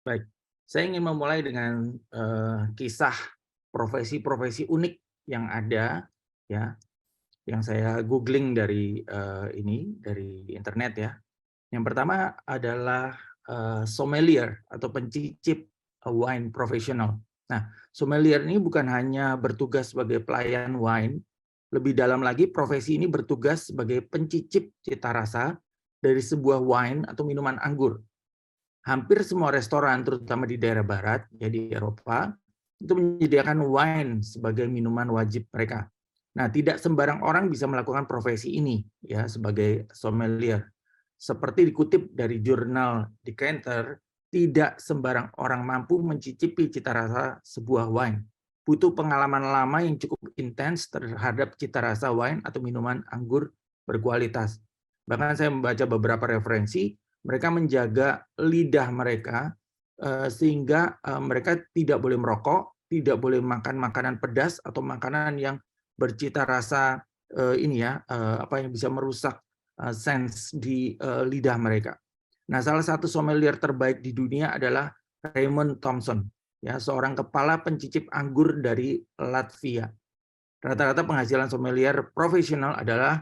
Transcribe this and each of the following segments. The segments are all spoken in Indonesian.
Baik, saya ingin memulai dengan, kisah profesi-profesi unik yang ada, ya, yang saya googling dari, dari internet ya. Yang pertama adalah, sommelier atau pencicip, wine profesional. Nah, sommelier ini bukan hanya bertugas sebagai pelayan wine, lebih dalam lagi profesi ini bertugas sebagai pencicip cita rasa dari sebuah wine atau minuman anggur. Hampir semua restoran, terutama di daerah barat, ya di Eropa, itu menyediakan wine sebagai minuman wajib mereka. Nah, tidak sembarang orang bisa melakukan profesi ini, ya, sebagai sommelier. Seperti dikutip dari jurnal Decanter, tidak sembarang orang mampu mencicipi cita rasa sebuah wine. Butuh pengalaman lama yang cukup intens terhadap cita rasa wine atau minuman anggur berkualitas. Bahkan saya membaca beberapa referensi, mereka menjaga lidah mereka, sehingga, mereka tidak boleh merokok, tidak boleh makan makanan pedas atau makanan yang bercita rasa, apa yang bisa merusak, sense di, lidah mereka. Nah, salah satu sommelier terbaik di dunia adalah Raymond Thompson, ya, seorang kepala pencicip anggur dari Latvia. Rata-rata penghasilan sommelier profesional adalah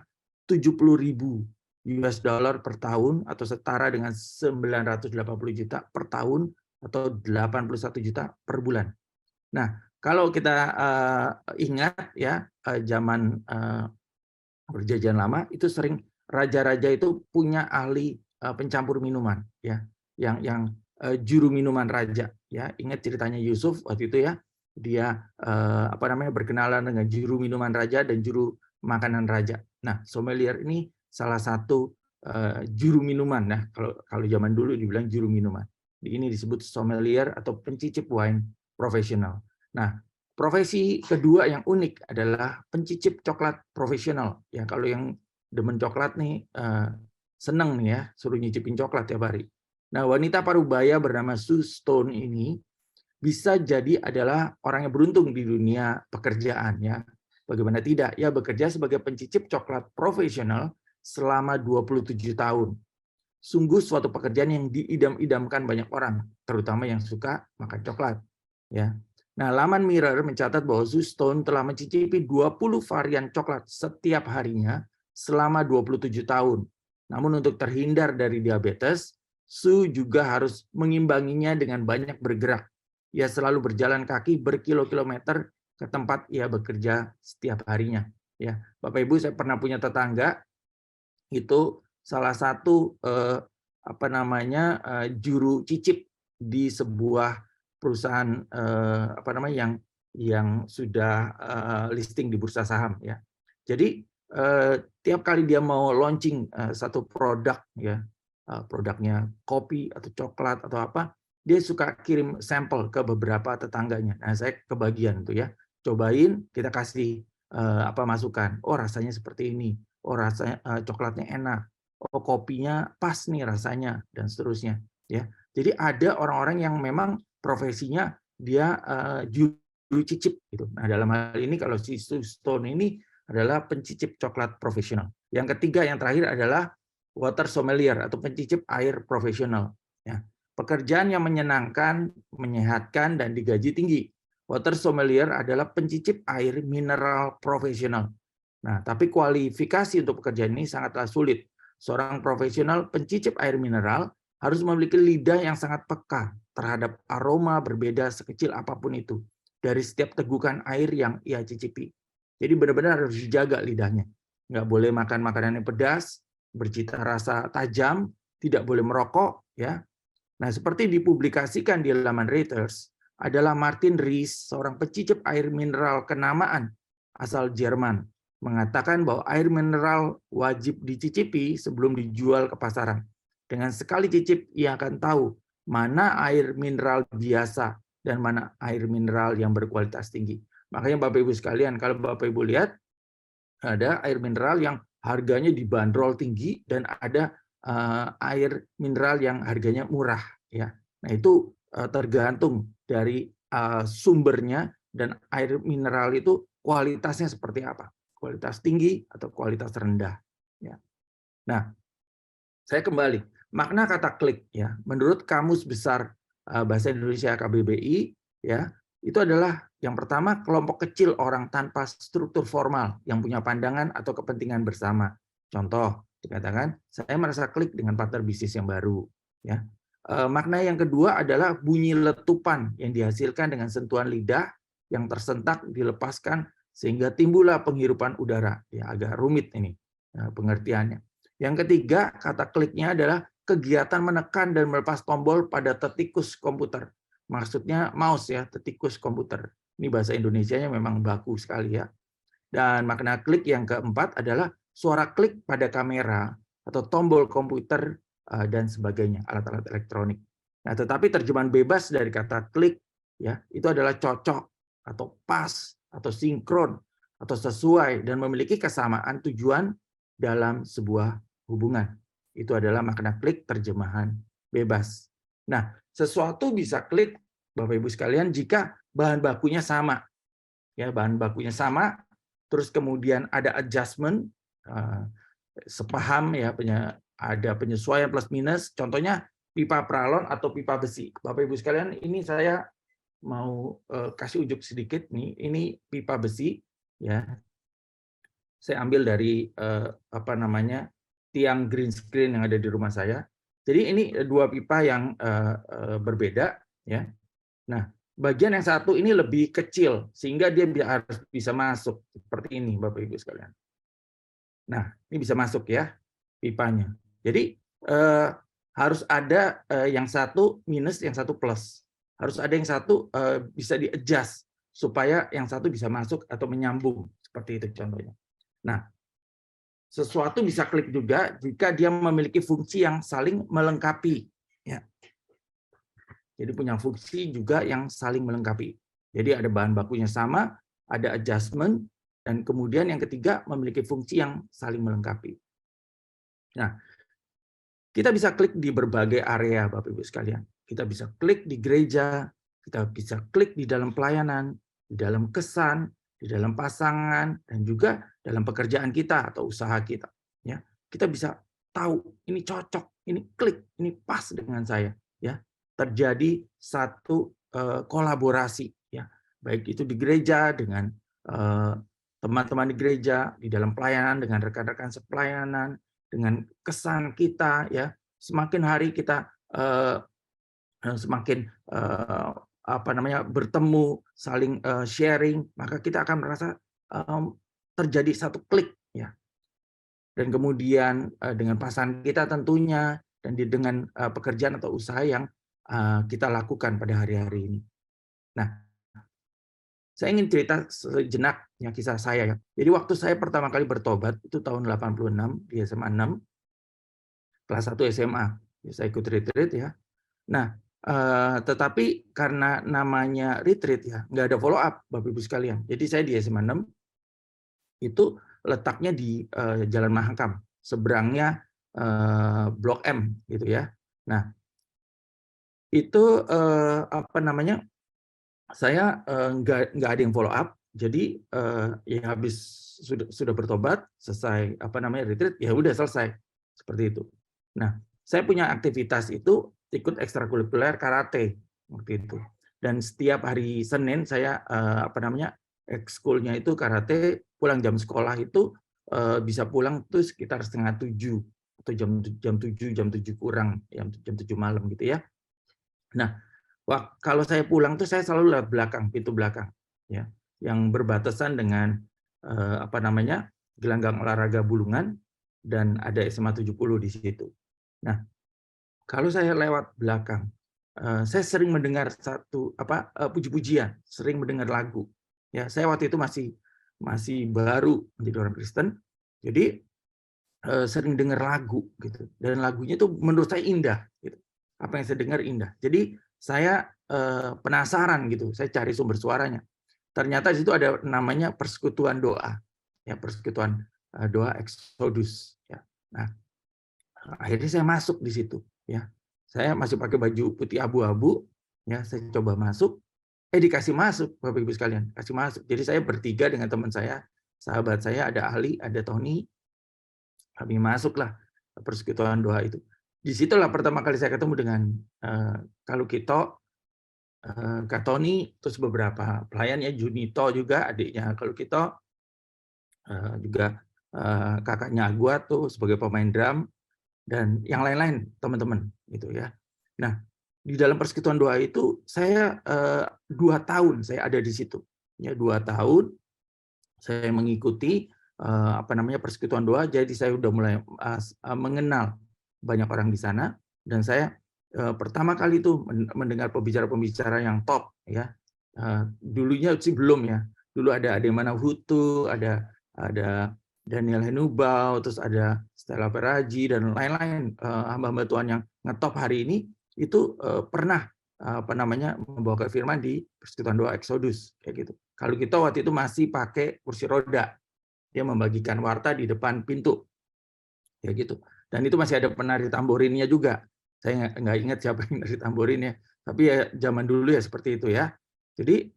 70.000 US dollar per tahun atau setara dengan 980 juta per tahun atau 81 juta per bulan. Nah, kalau kita ingat ya, zaman perjanjian lama itu sering raja-raja itu punya ahli pencampur minuman ya, yang juru minuman raja ya. Ingat ceritanya Yusuf waktu itu ya, dia berkenalan dengan juru minuman raja dan juru makanan raja. Nah, sommelier ini salah satu juru minuman. Nah, kalau kalau zaman dulu dibilang juru minuman. Ini disebut sommelier atau pencicip wine profesional. Nah, profesi kedua yang unik adalah pencicip coklat profesional. Ya, kalau yang demen coklat nih, seneng nih ya, suruh nyicipin coklat tiap hari. Nah, wanita parubaya bernama Sue Stone ini bisa jadi adalah orang yang beruntung di dunia pekerjaan ya. Bagaimana tidak? Ya, bekerja sebagai pencicip coklat profesional selama 27 tahun. Sungguh suatu pekerjaan yang diidam-idamkan banyak orang, terutama yang suka makan coklat. Ya. Nah, laman Mirror mencatat bahwa Sue Stone telah mencicipi 20 varian coklat setiap harinya selama 27 tahun. Namun untuk terhindar dari diabetes, Sue juga harus mengimbanginya dengan banyak bergerak. Ia selalu berjalan kaki berkilo-kilometer ke tempat ia bekerja setiap harinya. Ya, Bapak Ibu, saya pernah punya tetangga itu salah satu juru cicip di sebuah perusahaan yang sudah listing di bursa saham ya. Jadi tiap kali dia mau launching satu produk ya, produknya kopi atau coklat atau apa, dia suka kirim sampel ke beberapa tetangganya. Nah, saya kebagian tuh ya, cobain, kita kasih masukan. Oh, rasanya seperti ini. Oh, rasanya coklatnya enak. Oh, kopinya pas nih rasanya dan seterusnya ya. Jadi ada orang-orang yang memang profesinya dia juru cicip gitu. Nah, dalam hal ini kalau si Sue Stone ini adalah pencicip coklat profesional. Yang ketiga yang terakhir adalah water sommelier atau pencicip air profesional ya. Pekerjaan yang menyenangkan, menyehatkan dan digaji tinggi. Water sommelier adalah pencicip air mineral profesional. Nah, tapi kualifikasi untuk pekerjaan ini sangatlah sulit. Seorang profesional pencicip air mineral harus memiliki lidah yang sangat peka terhadap aroma berbeda sekecil apapun itu dari setiap tegukan air yang ia cicipi. Jadi benar-benar harus dijaga lidahnya. Nggak boleh makan makanan yang pedas, bercita rasa tajam, tidak boleh merokok, ya. Nah, seperti dipublikasikan di laman Reuters, adalah Martin Ries, seorang pencicip air mineral kenamaan asal Jerman, mengatakan bahwa air mineral wajib dicicipi sebelum dijual ke pasaran. Dengan sekali cicip, ia akan tahu mana air mineral biasa dan mana air mineral yang berkualitas tinggi. Makanya Bapak Ibu sekalian, kalau Bapak Ibu lihat, ada air mineral yang harganya dibanderol tinggi dan ada air mineral yang harganya murah ya. Nah, itu tergantung dari sumbernya dan air mineral itu kualitasnya seperti apa. Kualitas tinggi atau kualitas rendah ya. Nah, saya kembali. Makna kata klik ya. Menurut Kamus Besar Bahasa Indonesia KBBI, ya, itu adalah yang pertama kelompok kecil orang tanpa struktur formal yang punya pandangan atau kepentingan bersama. Contoh, dikatakan saya merasa klik dengan partner bisnis yang baru. Ya, makna yang kedua adalah bunyi letupan yang dihasilkan dengan sentuhan lidah yang tersentak dilepaskan sehingga timbullah penghirupan udara. Ya, agak rumit ini pengertiannya. Yang ketiga, kata kliknya adalah kegiatan menekan dan melepas tombol pada tetikus komputer. Maksudnya mouse ya, tetikus komputer. Ini bahasa Indonesianya memang baku sekali ya. Dan makna klik yang keempat adalah suara klik pada kamera atau tombol komputer dan sebagainya, alat-alat elektronik. Nah, tetapi terjemahan bebas dari kata klik ya, itu adalah cocok atau pas atau sinkron atau sesuai dan memiliki kesamaan tujuan dalam sebuah hubungan. Itu adalah makna klik terjemahan bebas. Nah, sesuatu bisa klik Bapak Ibu sekalian jika bahan bakunya sama. Ya, bahan bakunya sama, terus kemudian ada adjustment, sepaham ya, ada penyesuaian plus minus, contohnya pipa pralon atau pipa besi. Bapak Ibu sekalian, ini saya mau kasih ujuk sedikit nih, ini pipa besi ya. Saya ambil dari apa namanya? Tiang green screen yang ada di rumah saya. Jadi ini dua pipa yang berbeda ya. Nah, bagian yang satu ini lebih kecil sehingga dia harus bisa masuk seperti ini Bapak Ibu sekalian. Nah, ini bisa masuk ya pipanya. Jadi harus ada yang satu minus, yang satu plus. Harus ada yang satu bisa di-adjust supaya yang satu bisa masuk atau menyambung seperti itu contohnya. Nah, sesuatu bisa klik juga jika dia memiliki fungsi yang saling melengkapi. Ya. Jadi punya fungsi juga yang saling melengkapi. Jadi ada bahan bakunya sama, ada adjustment, dan kemudian yang ketiga memiliki fungsi yang saling melengkapi. Nah, kita bisa klik di berbagai area, Bapak Ibu sekalian. Kita bisa klik di gereja, kita bisa klik di dalam pelayanan, di dalam kesan, di dalam pasangan, dan juga dalam pekerjaan kita atau usaha kita. Ya, kita bisa tahu ini cocok, ini klik, ini pas dengan saya. Ya, terjadi satu kolaborasi. Ya, baik itu di gereja dengan teman-teman di gereja, di dalam pelayanan dengan rekan-rekan sepelayanan, dengan kesan kita. Ya, semakin hari kita semakin apa namanya bertemu, saling sharing, maka kita akan merasa terjadi satu klik ya. Dan kemudian dengan pasangan kita tentunya dan dengan pekerjaan atau usaha yang kita lakukan pada hari-hari ini. Nah, saya ingin cerita sejenak ya kisah saya ya. Jadi waktu saya pertama kali bertobat itu tahun 86 di SMA 6 kelas 1 SMA. Ya, saya ikut retreat ya. Nah, tetapi karena namanya retreat ya, nggak ada follow up Bapak Ibu sekalian. Jadi saya di SMA 6 itu letaknya di Jalan Mahakam, seberangnya Blok M gitu ya. Nah, itu apa namanya? Saya nggak ada yang follow up. Jadi ya habis sudah bertobat, selesai apa namanya retreat, ya udah selesai seperti itu. Nah, saya punya aktivitas itu ikut ekstrakurikuler karate waktu itu. Dan setiap hari Senin saya apa namanya ekskulnya itu karate, pulang jam sekolah itu bisa pulang tuh sekitar 6:30 atau jam 7 kurang, jam 7 malam gitu ya. Nah, kalau saya pulang tuh saya selalu lewat belakang, pintu belakang ya, yang berbatasan dengan apa namanya gelanggang olahraga Bulungan dan ada SMA 70 di situ. Nah, kalau saya lewat belakang, saya sering mendengar satu puji-pujian, sering mendengar lagu. Ya, saya waktu itu masih baru menjadi orang Kristen, jadi sering dengar lagu gitu. Dan lagunya itu menurut saya indah. Gitu. Apa yang saya dengar indah. Jadi saya penasaran gitu. Saya cari sumber suaranya. Ternyata di situ ada namanya persekutuan doa, ya persekutuan doa Exodus. Ya. Nah, akhirnya saya masuk di situ. Ya, saya masih pakai baju putih abu-abu. Ya, saya coba masuk. Dikasih masuk, Bapak Ibu sekalian, kasih masuk. Jadi saya bertiga dengan teman saya, sahabat saya, ada Ali, ada Tony. Kami masuklah persekutuan doa itu. Disitulah pertama kali saya ketemu dengan kalau Kito, Kak Tony, terus beberapa pelayan ya, Junito juga adiknya kalau Kito, juga kakaknya Agua tuh sebagai pemain drum, dan yang lain-lain teman-teman gitu ya. Nah, di dalam persekutuan doa itu saya 2 tahun saya ada di situ. Ya 2 tahun saya mengikuti persekutuan doa, jadi saya udah mulai mengenal banyak orang di sana, dan saya pertama kali itu mendengar pembicara-pembicara yang top ya. Dulunya sih belum ya. Dulu ada Ademana Hutu, ada Daniel Henubau, terus ada Stella Peraji dan lain-lain hamba-hamba Tuhan yang ngetop hari ini itu pernah membawakan firman di persekutuan doa Exodus kayak gitu. Kalau kita waktu itu masih pakai kursi roda, dia membagikan warta di depan pintu, ya gitu. Dan itu masih ada penari tamborinnya juga. Saya nggak ingat siapa yang nari tamborinnya, tapi ya zaman dulu ya seperti itu ya. Jadi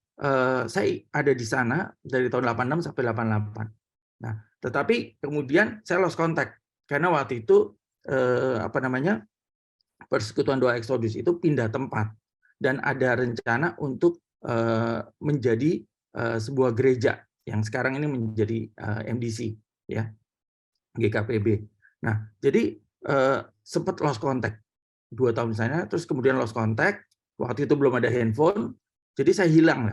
saya ada di sana dari tahun 86 sampai 88. Nah, tetapi kemudian saya lost contact karena waktu itu persekutuan doa Exodus itu pindah tempat dan ada rencana untuk menjadi sebuah gereja yang sekarang ini menjadi MDC ya, GKPB. Nah, jadi sempat lost contact 2 tahun di sana, terus kemudian lost contact. Waktu itu belum ada handphone, jadi saya hilang.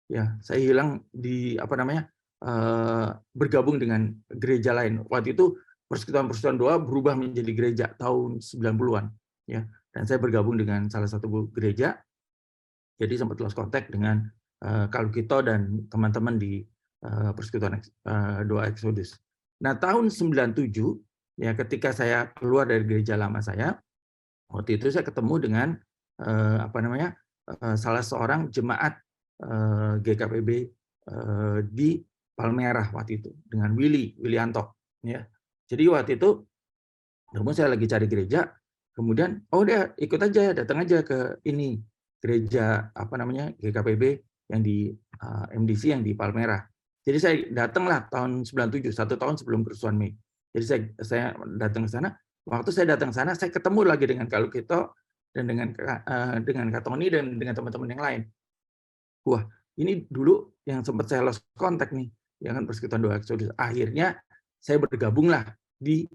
Ya, saya hilang di bergabung dengan gereja lain. Waktu itu persekutuan doa berubah menjadi gereja tahun 90-an ya. Dan saya bergabung dengan salah satu gereja. Jadi sempat lost contact dengan kalau Kito dan teman-teman di persekutuan doa Exodus. Nah, tahun 97 ya, ketika saya keluar dari gereja lama saya, waktu itu saya ketemu dengan salah seorang jemaat GKPB di Palmerah waktu itu dengan Willianto ya. Jadi waktu itu kemudian saya lagi cari gereja, kemudian udah ikut aja, datang aja ke ini gereja GKPB yang di MDC yang di Palmerah. Jadi saya datanglah tahun 97, 1 tahun sebelum kerusuhan Mei. Jadi saya datang ke sana. Waktu saya datang ke sana, saya ketemu lagi dengan Kalau Kito dan dengan Kak Tony dan dengan teman-teman yang lain. Wah, ini dulu yang sempat saya lost contact nih, ya kan, persekutuan doa Exodus. Akhirnya saya bergabunglah di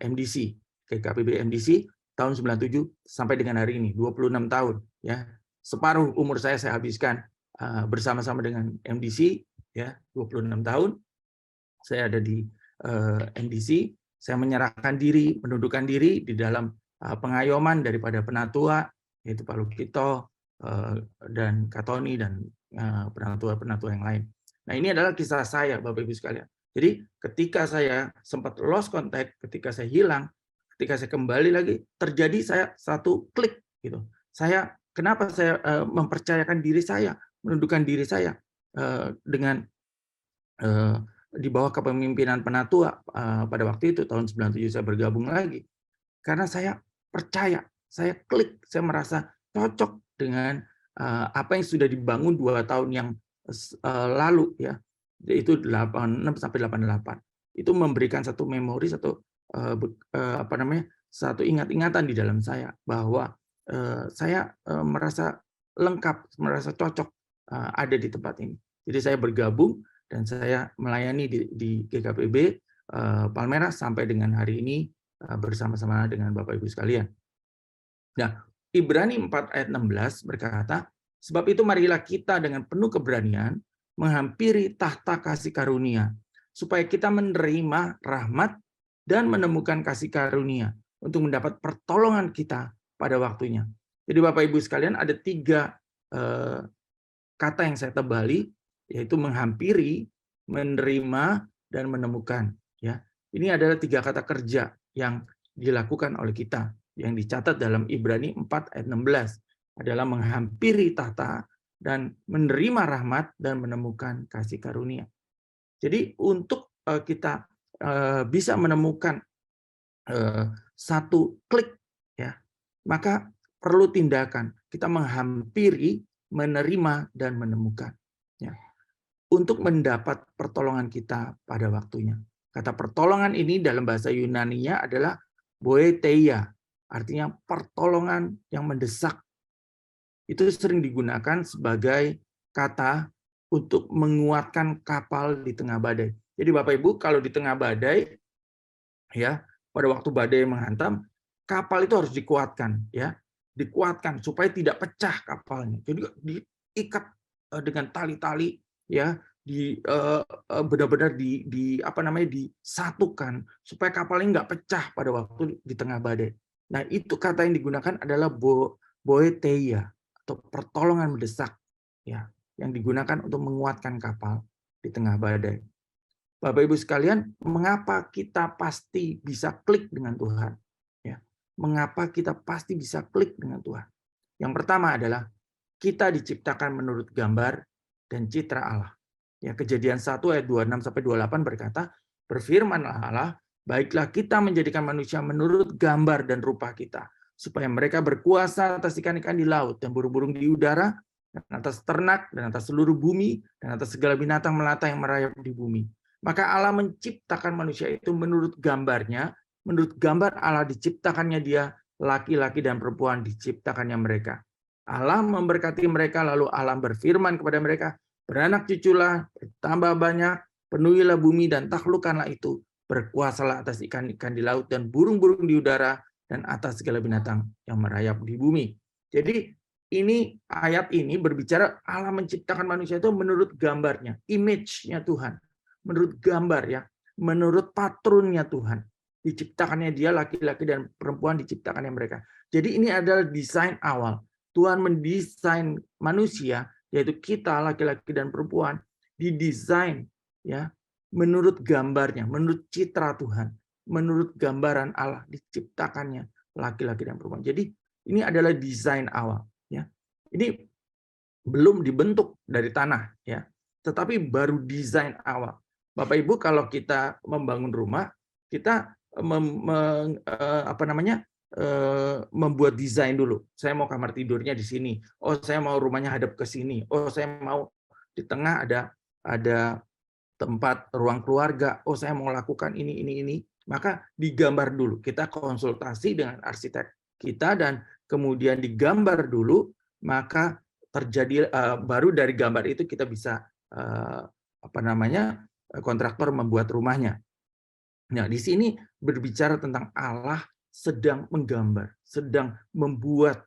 MDC, GKPB MDC tahun 97 sampai dengan hari ini, 26 tahun ya. Separuh umur saya habiskan bersama-sama dengan MDC ya, 26 tahun. Saya ada di MDC, saya menyerahkan diri, menundukkan diri di dalam pengayoman daripada penatua, yaitu Pak Lukito, dan Kak Tony dan penatua-penatua yang lain. Nah, ini adalah kisah saya, Bapak Ibu sekalian. Jadi ketika saya sempat lost contact, ketika saya hilang, ketika saya kembali lagi, terjadi saya satu klik gitu. Kenapa saya mempercayakan diri saya, menundukkan diri saya dengan di bawah kepemimpinan penatua pada waktu itu tahun 97 saya bergabung lagi. Karena saya percaya, saya klik, saya merasa cocok dengan apa yang sudah dibangun 2 tahun yang lalu ya. Itu 86 sampai 88. Itu memberikan satu memori, satu satu ingat-ingatan di dalam saya bahwa saya merasa lengkap, merasa cocok ada di tempat ini. Jadi saya bergabung dan saya melayani di GKPB Palmerah sampai dengan hari ini bersama-sama dengan Bapak Ibu sekalian. Nah, Ibrani 4 ayat 16 berkata, sebab itu marilah kita dengan penuh keberanian menghampiri tahta kasih karunia, supaya kita menerima rahmat dan menemukan kasih karunia untuk mendapat pertolongan kita pada waktunya. Jadi Bapak Ibu sekalian, ada 3 kata yang saya tebali, yaitu menghampiri, menerima, dan menemukan. Ya, ini adalah 3 kata kerja yang dilakukan oleh kita, yang dicatat dalam Ibrani 4 ayat 16 adalah menghampiri tahta dan menerima rahmat dan menemukan kasih karunia. Jadi untuk kita bisa menemukan satu klik ya, maka perlu tindakan. Kita menghampiri, menerima, dan menemukan ya, untuk mendapat pertolongan kita pada waktunya. Kata pertolongan ini dalam bahasa Yunani-nya adalah Boeteia, artinya pertolongan yang mendesak. Itu sering digunakan sebagai kata untuk menguatkan kapal di tengah badai. Jadi Bapak Ibu, kalau di tengah badai, ya, pada waktu badai menghantam, kapal itu harus dikuatkan, ya, dikuatkan supaya tidak pecah kapalnya. Jadi diikat dengan tali-tali, ya, benar-benar di apa namanya, disatukan supaya kapalnya nggak pecah pada waktu di tengah badai. Nah, itu kata yang digunakan adalah boeteia atau pertolongan mendesak, ya, yang digunakan untuk menguatkan kapal di tengah badai. Bapak Ibu sekalian, mengapa kita pasti bisa klik dengan Tuhan? Ya, mengapa kita pasti bisa klik dengan Tuhan? Yang pertama adalah kita diciptakan menurut gambar dan citra Allah. Ya, Kejadian 1 ayat 26 sampai 28 berkata, "Berfirmanlah Allah, baiklah kita menjadikan manusia menurut gambar dan rupa kita, supaya mereka berkuasa atas ikan-ikan di laut dan burung-burung di udara, dan atas ternak dan atas seluruh bumi dan atas segala binatang melata yang merayap di bumi." Maka Allah menciptakan manusia itu menurut gambarnya, menurut gambar Allah diciptakannya dia, laki-laki dan perempuan diciptakannya mereka. Allah memberkati mereka, lalu Allah berfirman kepada mereka, "Beranak cuculah, bertambah banyak, penuhilah bumi dan taklukkanlah itu, berkuasalah atas ikan-ikan di laut dan burung-burung di udara dan atas segala binatang yang merayap di bumi." Jadi ayat ini berbicara Allah menciptakan manusia itu menurut gambarnya, image-nya Tuhan. Menurut gambar, ya, menurut patronnya Tuhan. Diciptakannya dia, laki-laki dan perempuan diciptakannya mereka. Jadi ini adalah desain awal. Tuhan mendesain manusia, yaitu kita, laki-laki dan perempuan, didesain, ya, menurut gambarnya, menurut citra Tuhan, menurut gambaran Allah diciptakannya laki-laki dan perempuan. Jadi ini adalah desain awal, ya. Ini belum dibentuk dari tanah, ya, tetapi baru desain awal. Bapak Ibu, kalau kita membangun rumah, kita membuat desain dulu. Saya mau kamar tidurnya di sini. Oh, saya mau rumahnya hadap ke sini. Oh, saya mau di tengah ada tempat ruang keluarga. Oh, saya mau lakukan ini. Maka digambar dulu. Kita konsultasi dengan arsitek kita dan kemudian digambar dulu. Maka terjadi baru dari gambar itu kita bisa kontraktor membuat rumahnya. Nah, di sini berbicara tentang Allah sedang menggambar, sedang membuat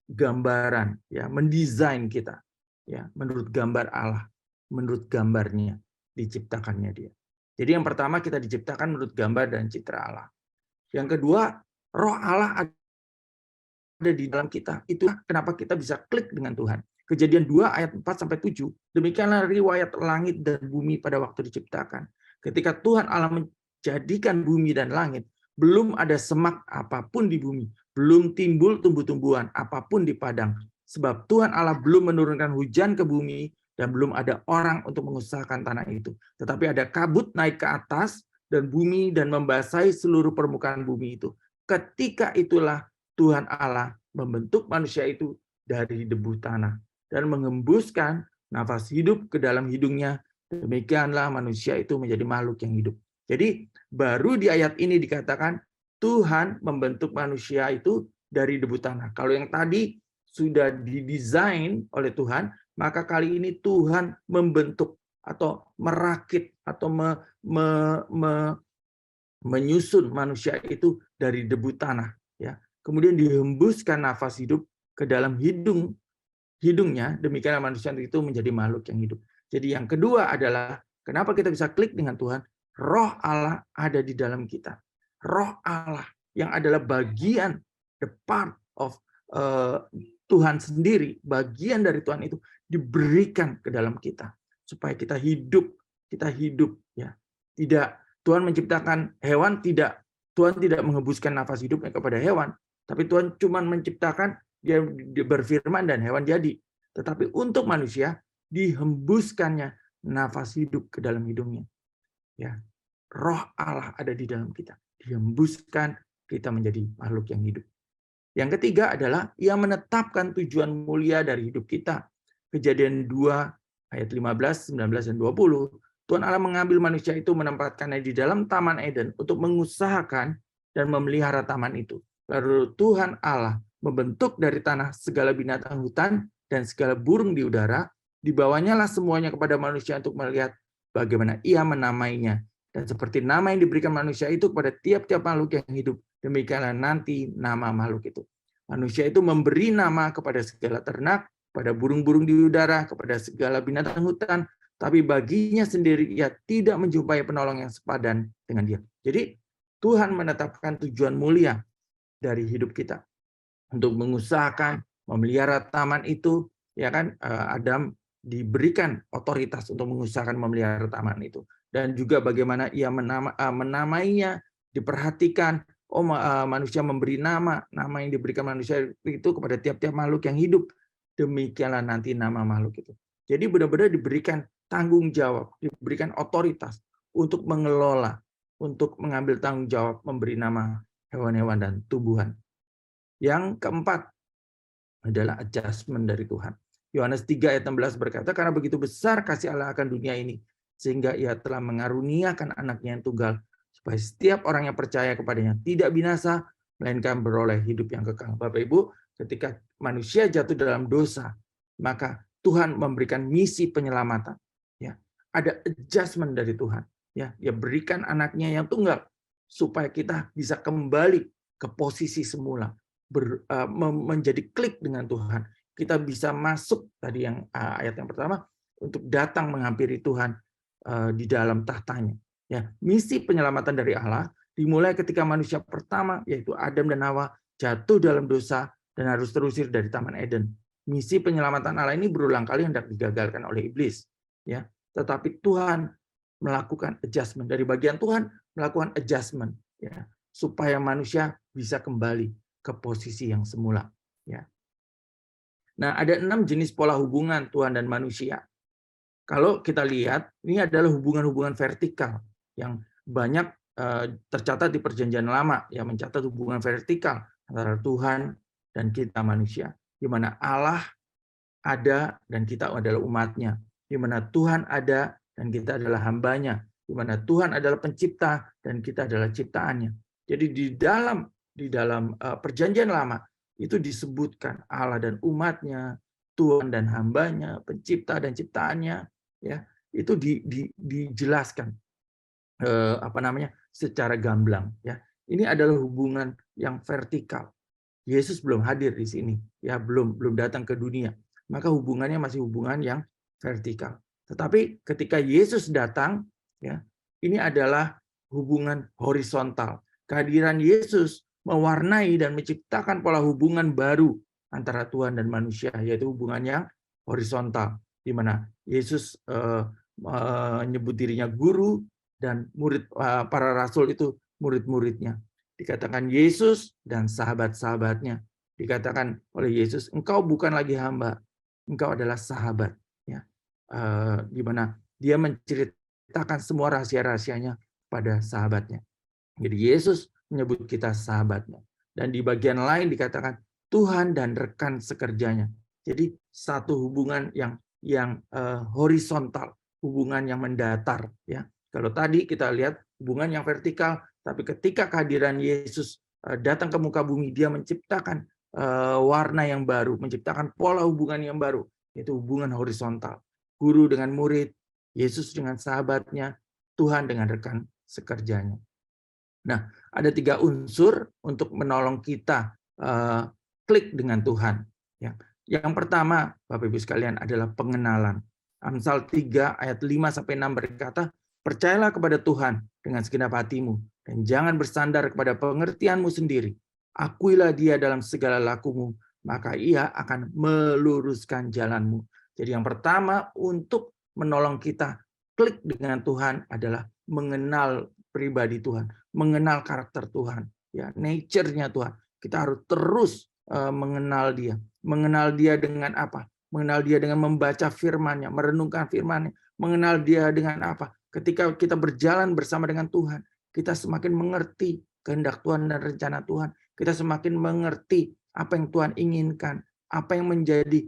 gambaran, ya, mendesain kita, ya, menurut gambar Allah, menurut gambarnya diciptakannya dia. Jadi yang pertama kita diciptakan menurut gambar dan citra Allah. Yang kedua, Roh Allah ada di dalam kita. Itulah kenapa kita bisa klik dengan Tuhan. Kejadian 2 ayat 4 sampai 7. Demikianlah riwayat langit dan bumi pada waktu diciptakan. Ketika Tuhan Allah menjadikan bumi dan langit, belum ada semak apapun di bumi, belum timbul tumbuh-tumbuhan apapun di padang. Sebab Tuhan Allah belum menurunkan hujan ke bumi dan belum ada orang untuk mengusahakan tanah itu. Tetapi ada kabut naik ke atas dan bumi dan membasahi seluruh permukaan bumi itu. Ketika itulah Tuhan Allah membentuk manusia itu dari debu tanah dan mengembuskan nafas hidup ke dalam hidungnya. Demikianlah manusia itu menjadi makhluk yang hidup. Jadi baru di ayat ini dikatakan Tuhan membentuk manusia itu dari debu tanah. Kalau yang tadi sudah didesain oleh Tuhan, maka kali ini Tuhan membentuk atau merakit atau menyusun manusia itu dari debu tanah, ya. Kemudian dihembuskan nafas hidup ke dalam hidungnya, demikianlah manusia itu menjadi makhluk yang hidup. Jadi yang kedua adalah kenapa kita bisa klik dengan Tuhan? Roh Allah ada di dalam kita. Roh Allah yang adalah bagian, the part of Tuhan sendiri, bagian dari Tuhan itu diberikan ke dalam kita supaya kita hidup, ya. Tidak, Tuhan menciptakan hewan, Tuhan tidak menghembuskan nafas hidupnya kepada hewan, tapi Tuhan cuma menciptakan, dia berfirman dan hewan jadi. Tetapi untuk manusia dihembuskannya nafas hidup ke dalam hidungnya. Ya, Roh Allah ada di dalam kita, dihembuskan kita menjadi makhluk yang hidup. Yang ketiga adalah Ia menetapkan tujuan mulia dari hidup kita. Kejadian 2 ayat 15, 19 dan 20. Tuhan Allah mengambil manusia itu menempatkannya di dalam Taman Eden untuk mengusahakan dan memelihara taman itu. Lalu Tuhan Allah membentuk dari tanah segala binatang hutan dan segala burung di udara, dibawanya lah semuanya kepada manusia untuk melihat bagaimana ia menamainya. Dan seperti nama yang diberikan manusia itu kepada tiap-tiap makhluk yang hidup, demikianlah nanti nama makhluk itu. Manusia itu memberi nama kepada segala ternak, pada burung-burung di udara, kepada segala binatang hutan, tapi baginya sendiri ia tidak menjumpai penolong yang sepadan dengan dia. Jadi Tuhan menetapkan tujuan mulia dari hidup kita untuk mengusahakan memelihara taman itu, ya kan? Adam diberikan otoritas untuk mengusahakan memelihara taman itu, dan juga bagaimana ia menamainya, diperhatikan. Manusia memberi nama yang diberikan manusia itu kepada tiap-tiap makhluk yang hidup. Demikianlah nanti nama makhluk itu. Jadi benar-benar diberikan tanggung jawab, diberikan otoritas untuk mengelola, untuk mengambil tanggung jawab, memberi nama hewan-hewan dan tumbuhan. Yang keempat adalah adjustment dari Tuhan. Yohanes 3 ayat 16 berkata, karena begitu besar kasih Allah akan dunia ini, sehingga ia telah mengaruniakan anaknya yang tunggal, supaya setiap orang yang percaya kepadanya tidak binasa, melainkan beroleh hidup yang kekal. Bapak Ibu, ketika manusia jatuh dalam dosa, maka Tuhan memberikan misi penyelamatan. Ya, ada adjustment dari Tuhan. Ya, dia berikan anaknya yang tunggal supaya kita bisa kembali ke posisi semula, menjadi klik dengan Tuhan. Kita bisa masuk tadi yang ayat yang pertama untuk datang menghampiri Tuhan di dalam tahtanya. Ya, misi penyelamatan dari Allah dimulai ketika manusia pertama yaitu Adam dan Hawa jatuh dalam dosa dan harus terusir dari Taman Eden. Misi penyelamatan Allah ini berulang kali hendak digagalkan oleh iblis. Ya, tetapi Tuhan melakukan adjustment, dari bagian Tuhan melakukan adjustment, ya, supaya manusia bisa kembali ke posisi yang semula. Ya. Nah, ada 6 jenis pola hubungan Tuhan dan manusia. Kalau kita lihat, ini adalah hubungan-hubungan vertikal yang banyak tercatat di Perjanjian Lama, yang mencatat hubungan vertikal antara Tuhan dan kita manusia, di mana Allah ada dan kita adalah umatnya, di mana Tuhan ada dan kita adalah hambanya, di mana Tuhan adalah pencipta dan kita adalah ciptaannya. Jadi di dalam Perjanjian Lama itu disebutkan Allah dan umatnya, Tuhan dan hambanya, pencipta dan ciptaannya, ya itu dijelaskan secara gamblang. Ya, ini adalah hubungan yang vertikal. Yesus belum hadir di sini, ya belum datang ke dunia, maka hubungannya masih hubungan yang vertikal. Tetapi ketika Yesus datang, ya ini adalah hubungan horizontal. Kehadiran Yesus mewarnai dan menciptakan pola hubungan baru antara Tuhan dan manusia, yaitu hubungan yang horizontal, di mana Yesus menyebut dirinya guru dan murid, para rasul itu murid-muridnya. Dikatakan Yesus dan sahabat-sahabatnya. Dikatakan oleh Yesus, engkau bukan lagi hamba, engkau adalah sahabat. Ya. Di mana dia menceritakan semua rahasia-rahasianya pada sahabatnya. Jadi Yesus menyebut kita sahabatnya. Dan di bagian lain dikatakan Tuhan dan rekan sekerjanya. Jadi satu hubungan yang horizontal, hubungan yang mendatar. Ya. Kalau tadi kita lihat hubungan yang vertikal, tapi ketika kehadiran Yesus datang ke muka bumi, dia menciptakan warna yang baru, menciptakan pola hubungan yang baru, yaitu hubungan horizontal. Guru dengan murid, Yesus dengan sahabatnya, Tuhan dengan rekan sekerjanya. Nah, ada 3 unsur untuk menolong kita klik dengan Tuhan. Ya. Yang pertama, Bapak Ibu sekalian, adalah pengenalan. Amsal 3 ayat 5-6 berkata, percayalah kepada Tuhan dengan segenap hatimu, dan jangan bersandar kepada pengertianmu sendiri. Akuilah dia dalam segala lakumu, maka ia akan meluruskan jalanmu. Jadi yang pertama untuk menolong kita klik dengan Tuhan adalah mengenal pribadi Tuhan, mengenal karakter Tuhan, ya, nature-nya Tuhan. Kita harus terus mengenal dia. Mengenal dia dengan apa? Mengenal dia dengan membaca firman-Nya, merenungkan firman-Nya. Mengenal dia dengan apa? Ketika kita berjalan bersama dengan Tuhan, kita semakin mengerti kehendak Tuhan dan rencana Tuhan. Kita semakin mengerti apa yang Tuhan inginkan, apa yang menjadi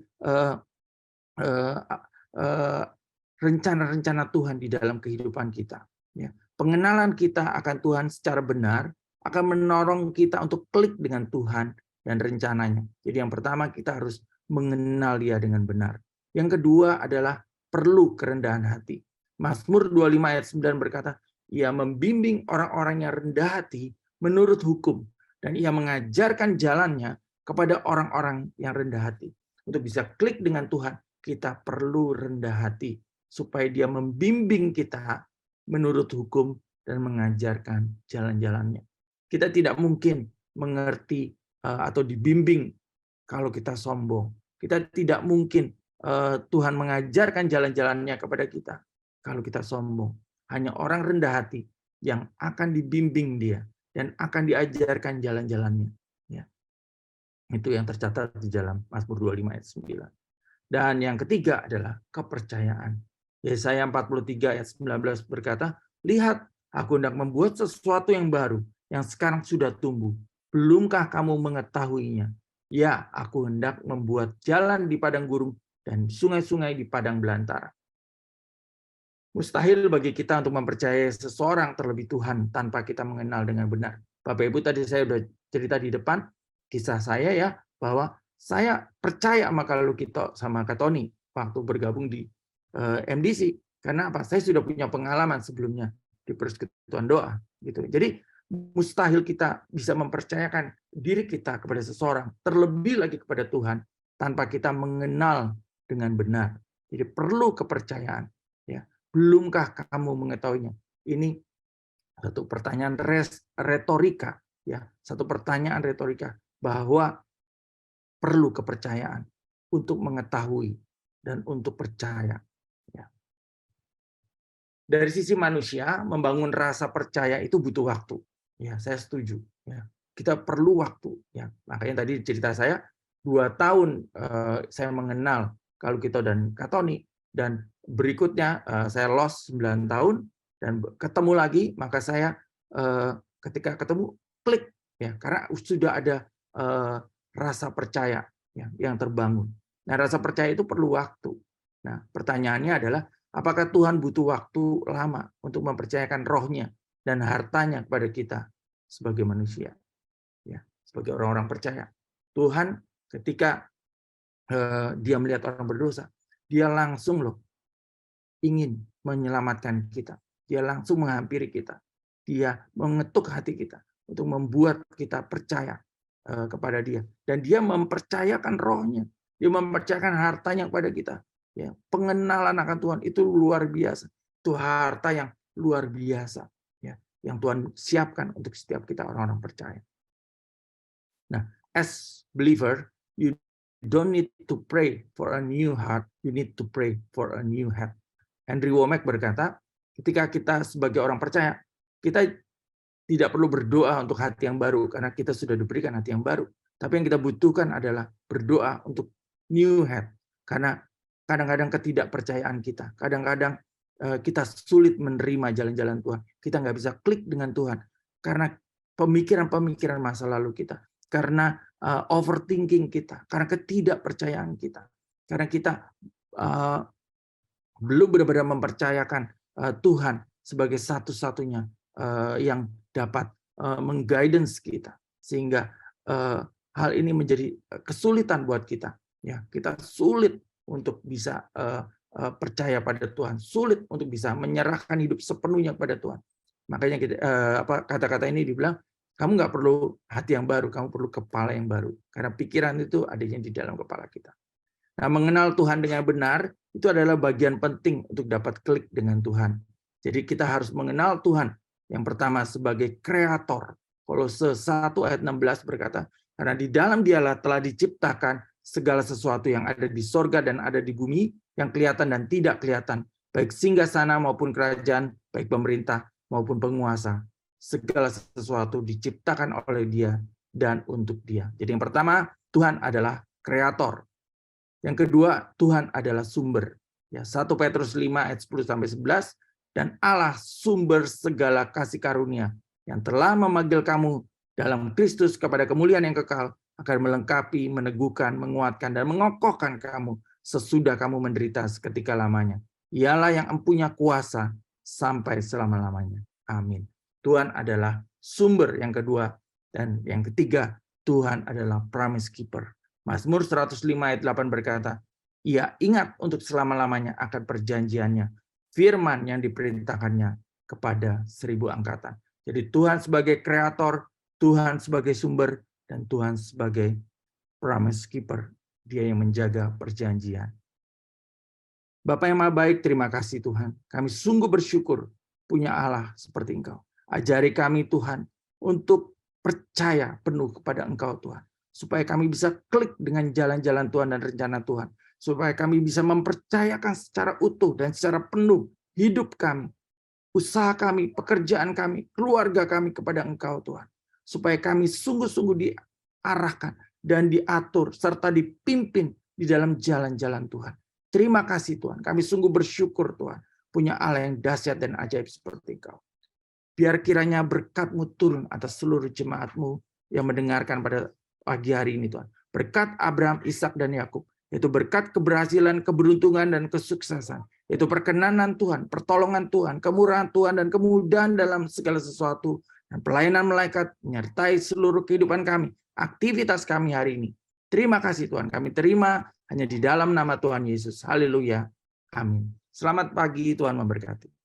rencana-rencana Tuhan di dalam kehidupan kita. Ya. Pengenalan kita akan Tuhan secara benar akan menorong kita untuk klik dengan Tuhan dan rencananya. Jadi yang pertama kita harus mengenal Dia dengan benar. Yang kedua adalah perlu kerendahan hati. Mazmur 25 ayat 9 berkata, Ia membimbing orang-orang yang rendah hati menurut hukum, dan Ia mengajarkan jalannya kepada orang-orang yang rendah hati. Untuk bisa klik dengan Tuhan, kita perlu rendah hati supaya Dia membimbing kita menurut hukum dan mengajarkan jalan-jalannya. Kita tidak mungkin mengerti atau dibimbing kalau kita sombong. Kita tidak mungkin Tuhan mengajarkan jalan-jalannya kepada kita kalau kita sombong. Hanya orang rendah hati yang akan dibimbing Dia dan akan diajarkan jalan-jalannya. Ya. Itu yang tercatat di dalam Mazmur 25 ayat 9. Dan yang ketiga adalah kepercayaan. Yesaya 43 ayat 19 berkata, Lihat, aku hendak membuat sesuatu yang baru, yang sekarang sudah tumbuh. Belumkah kamu mengetahuinya? Ya, aku hendak membuat jalan di padang gurun dan sungai-sungai di padang belantara. Mustahil bagi kita untuk mempercayai seseorang terlebih Tuhan tanpa kita mengenal dengan benar. Bapak Ibu, tadi saya sudah cerita di depan, kisah saya ya, bahwa saya percaya sama kalau kita sama Kak Tony waktu bergabung di MDC. Karena apa? Saya sudah punya pengalaman sebelumnya di persekutuan doa. Gitu. Jadi mustahil kita bisa mempercayakan diri kita kepada seseorang, terlebih lagi kepada Tuhan, tanpa kita mengenal dengan benar. Jadi perlu kepercayaan. Ya. Belumkah kamu mengetahuinya? Ini satu pertanyaan retorika, ya, satu pertanyaan retorika bahwa perlu kepercayaan untuk mengetahui dan untuk percaya. Ya. Dari sisi manusia, membangun rasa percaya itu butuh waktu. Ya, saya setuju. Ya, kita perlu waktu. Ya, makanya tadi cerita saya 2 tahun saya mengenal kalau kita dan Kak Tony, dan berikutnya saya lost 9 tahun dan ketemu lagi, maka saya ketika ketemu klik ya, karena sudah ada rasa percaya ya, yang terbangun. Nah, rasa percaya itu perlu waktu. Nah, pertanyaannya adalah apakah Tuhan butuh waktu lama untuk mempercayakan rohnya dan hartanya kepada kita sebagai manusia, ya, sebagai orang-orang percaya. Tuhan ketika Dia melihat orang berdosa, Dia langsung ingin menyelamatkan kita. Dia langsung menghampiri kita. Dia mengetuk hati kita untuk membuat kita percaya kepada Dia. Dan Dia mempercayakan rohnya. Dia mempercayakan hartanya kepada kita. Ya, pengenalan akan Tuhan itu luar biasa. Itu harta yang luar biasa. Ya, yang Tuhan siapkan untuk setiap kita orang-orang percaya. Nah, as believer, you don't need to pray for a new heart. You need to pray for a new heart. Henry Womack berkata, ketika kita sebagai orang percaya, kita tidak perlu berdoa untuk hati yang baru, karena kita sudah diberikan hati yang baru. Tapi yang kita butuhkan adalah berdoa untuk new heart. Karena kadang-kadang ketidakpercayaan kita, kadang-kadang kita sulit menerima jalan-jalan Tuhan. Kita nggak bisa klik dengan Tuhan, karena pemikiran-pemikiran masa lalu kita, karena overthinking kita, karena ketidakpercayaan kita. Karena kita belum benar-benar mempercayakan Tuhan sebagai satu-satunya yang dapat mengguidance kita, sehingga hal ini menjadi kesulitan buat kita. Ya, kita sulit untuk bisa percaya pada Tuhan, sulit untuk bisa menyerahkan hidup sepenuhnya pada Tuhan. Makanya kita, kata-kata ini dibilang, kamu nggak perlu hati yang baru, kamu perlu kepala yang baru, karena pikiran itu adanya di dalam kepala kita. Nah, mengenal Tuhan dengan benar itu adalah bagian penting untuk dapat klik dengan Tuhan. Jadi kita harus mengenal Tuhan yang pertama sebagai kreator. Kolose 1 ayat 16 berkata, karena di dalam Dialah telah diciptakan segala sesuatu yang ada di sorga dan ada di bumi, yang kelihatan dan tidak kelihatan, baik singgasana maupun kerajaan, baik pemerintah maupun penguasa. Segala sesuatu diciptakan oleh Dia dan untuk Dia. Jadi yang pertama, Tuhan adalah kreator. Yang kedua, Tuhan adalah sumber. Ya, 1 Petrus 5 ayat 10 sampai 11, dan Allah sumber segala kasih karunia yang telah memanggil kamu dalam Kristus kepada kemuliaan yang kekal, akan melengkapi, meneguhkan, menguatkan dan mengokohkan kamu sesudah kamu menderita seketika lamanya. Ialah yang empunya kuasa sampai selama-lamanya. Amin. Tuhan adalah sumber yang kedua. Dan yang ketiga, Tuhan adalah promise keeper. Mazmur 105 ayat 8 berkata, Ia ingat untuk selama-lamanya akan perjanjiannya, firman yang diperintahkannya kepada 1000 angkatan. Jadi Tuhan sebagai kreator, Tuhan sebagai sumber, dan Tuhan sebagai promise keeper. Dia yang menjaga perjanjian. Bapa yang Maha Baik, terima kasih Tuhan. Kami sungguh bersyukur punya Allah seperti Engkau. Ajari kami Tuhan untuk percaya penuh kepada Engkau Tuhan. Supaya kami bisa klik dengan jalan-jalan Tuhan dan rencana Tuhan. Supaya kami bisa mempercayakan secara utuh dan secara penuh hidup kami, usaha kami, pekerjaan kami, keluarga kami kepada Engkau Tuhan. Supaya kami sungguh-sungguh diarahkan dan diatur serta dipimpin di dalam jalan-jalan Tuhan. Terima kasih Tuhan. Kami sungguh bersyukur Tuhan. Punya Allah yang dahsyat dan ajaib seperti Engkau. Biar kiranya berkat-Mu turun atas seluruh jemaat-Mu yang mendengarkan pada pagi hari ini Tuhan. Berkat Abraham, Ishak, dan Yakub. Yaitu berkat keberhasilan, keberuntungan, dan kesuksesan. Yaitu perkenanan Tuhan, pertolongan Tuhan, kemurahan Tuhan, dan kemudahan dalam segala sesuatu. Dan pelayanan malaikat menyertai seluruh kehidupan kami. Aktivitas kami hari ini. Terima kasih Tuhan. Kami terima hanya di dalam nama Tuhan Yesus. Haleluya. Amin. Selamat pagi, Tuhan memberkati.